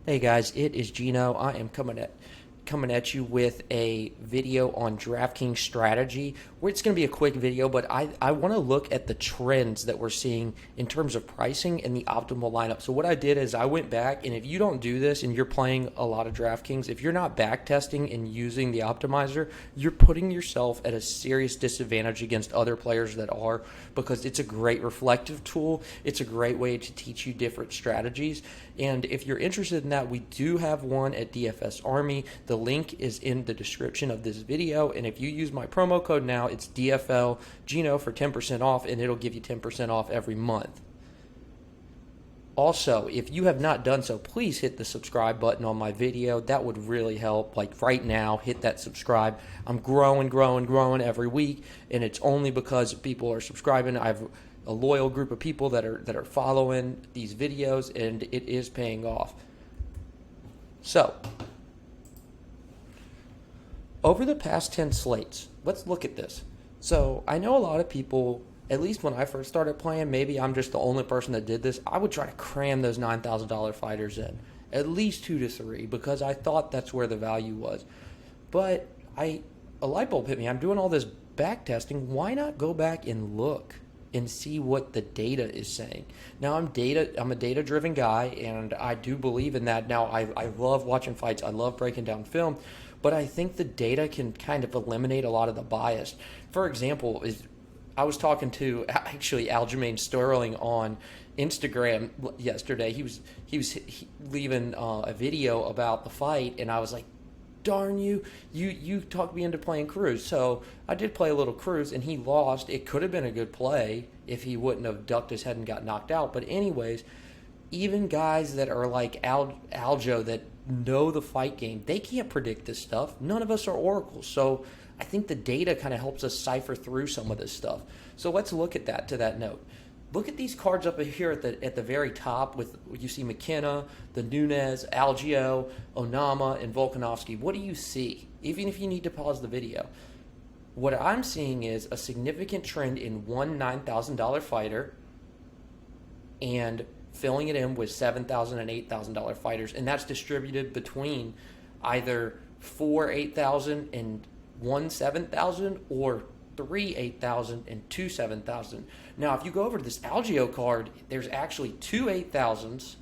Hey guys, it is Gino. I am coming at you with a video on DraftKings strategy. Where it's going to be a quick video, but I want to look at the trends that we're seeing in terms of pricing and the optimal lineup. So what I did is I went back, and if you don't do this and you're playing a lot of DraftKings, if you're not back testing and using the optimizer, you're putting yourself at a serious disadvantage against other players that are, because it's a great reflective tool. It's a great way to teach you different strategies. And if you're interested in that, we do have one at DFS Army. The link is in the description of this video. And if you use my promo code now, it's DFL Gino for 10% off, and it'll give you 10% off every month. Also, if you have not done so, please hit the subscribe button on my video. That would really help. Like right now, hit that subscribe. I'm growing every week, and it's only because people are subscribing. I have a loyal group of people that are following these videos, and it is paying off. So, over the past 10 slates, let's look at this. So, I know a lot of people, at least when I first started playing, maybe I'm just the only person that did this, I would try to cram those $9,000 fighters in, at least 2 to 3, because I thought that's where the value was. But a light bulb hit me. I'm doing all this back testing. Why not go back and look and see what the data is saying? Now, I'm a data-driven guy, and I do believe in that. Now, I love watching fights. I love breaking down film, but I think the data can kind of eliminate a lot of the bias. For example, I was talking to actually Aljamain Sterling on Instagram yesterday. He was leaving a video about the fight, and I was like, darn you talked me into playing Cruz. So I did play a little Cruz, and he lost. It could have been a good play if he wouldn't have ducked his head and got knocked out. But anyways, even guys that are like Aljo that know the fight game, they can't predict this stuff. None of us are oracles. So I think the data kind of helps us cipher through some of this stuff. So let's look at that to that note. Look at these cards up here at the very top with, you see McKenna, the Nunes, Algio, Onama, and Volkanovski. What do you see? Even if you need to pause the video. What I'm seeing is a significant trend in one $9,000 fighter and filling it in with $7,000 and $8,000 fighters. And that's distributed between either 4 $8,000 and 1 $7,000 or 3 $8,000 and 2 $7,000. Now, if you go over to this Algio card, there's actually 2 $8,000s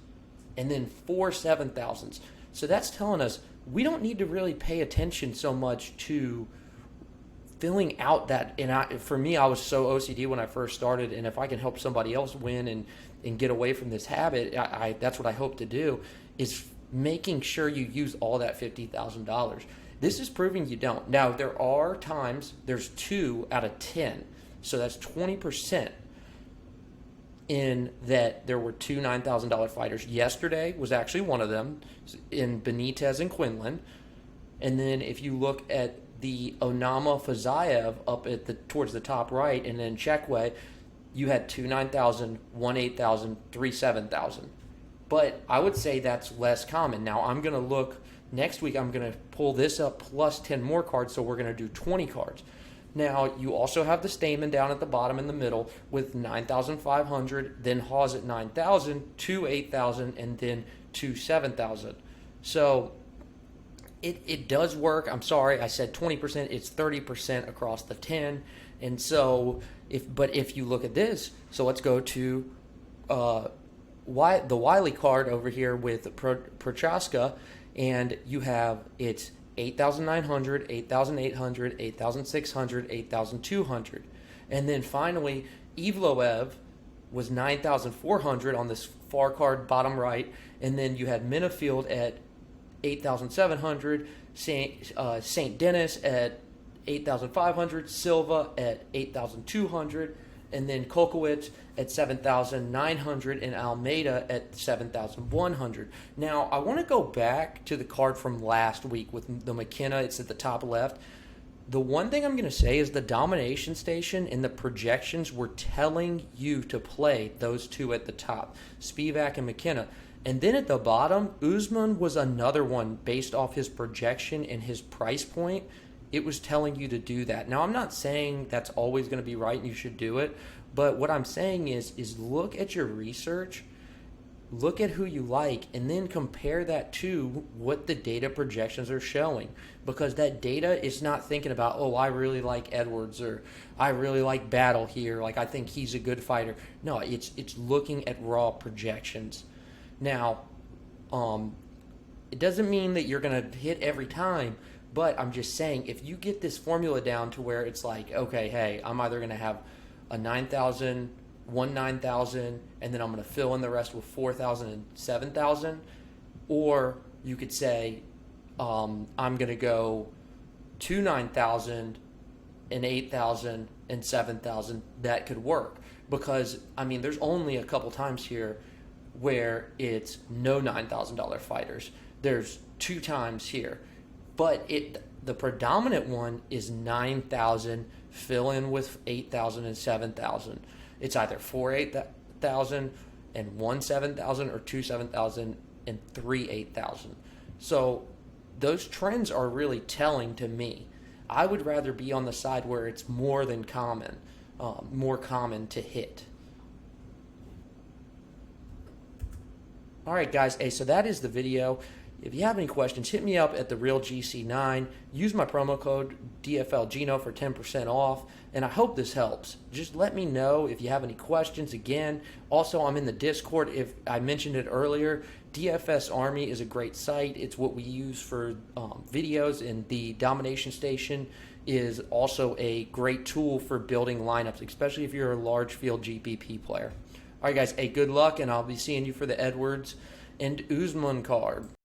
and then 4 $7,000s. So that's telling us we don't need to really pay attention so much to filling out that. And for me, I was so OCD when I first started, and if I can help somebody else win and get away from this habit, that's what I hope to do, is making sure you use all that $50,000. This is proving you don't. Now, there are times, there's 2 out of 10, so that's 20% in that there were 2 $9,000 fighters. Yesterday was actually one of them, in Benitez and Quinlan. And then if you look at the Onama Fazayev up at towards the top right, and then Chekwe, you had 2 $9,000, 1 $8,000, 3 $7,000. But I would say that's less common. Now, I'm going to look next week. I'm going to pull this up plus 10 more cards, so we're going to do 20 cards. Now, you also have the Stamen down at the bottom in the middle with 9,500, then Hawes at 9,000, 2 8,000, and then 2 7,000. So it does work. I'm sorry, I said 20%. It's 30% across the 10. And so, if you look at this, so let's go to the Wiley card over here with Prochaska, and you have it's 8,900, 8,800, 8,600, 8,200. And then finally, Evloev was 9,400 on this far card bottom right. And then you had Minifield at 8,700, St. Dennis at 8,500, Silva at 8,200, and then Kokowicz at 7,900, and Almeida at 7,100. Now, I want to go back to the card from last week with the McKenna. It's at the top left. The one thing I'm going to say is the domination station and the projections were telling you to play those 2 at the top, Spivak and McKenna. And then at the bottom, Usman was another one based off his projection and his price point. It was telling you to do that. Now, I'm not saying that's always going to be right and you should do it, but what I'm saying is look at your research look at who you like and then compare that to what the data projections are showing, because that data is not thinking about, oh, I really like Edwards, or I really like Battle here, like I think he's a good fighter. No, it's looking at raw projections. Now, it doesn't mean that you're going to hit every time, but I'm just saying, if you get this formula down to where it's like, okay, hey, I'm either going to have a 9,000, 9,000, and then I'm going to fill in the rest with 4,000 and 7,000, or you could say, I'm going to go to 9,000 and 8,000 and 7,000. That could work, because I mean, there's only a couple times here where it's no $9,000 fighters. There's 2 times here, but the predominant one is 9,000, fill in with 8,000 and 7,000. It's either 4 8,000 and 1 7,000, or 2 7,000 and 3 8,000. So those trends are really telling to me. I would rather be on the side where it's more than common, more common to hit. All right, guys. Hey, so that is the video. If you have any questions, hit me up at the Real GC9. Use my promo code DFLGino for 10% off, and I hope this helps. Just let me know if you have any questions. Again, also, I'm in the Discord. If I mentioned it earlier, DFS Army is a great site. It's what we use for videos, and the Domination Station is also a great tool for building lineups, especially if you're a large field GPP player. All right, guys. Hey, good luck, and I'll be seeing you for the Edwards and Usman card.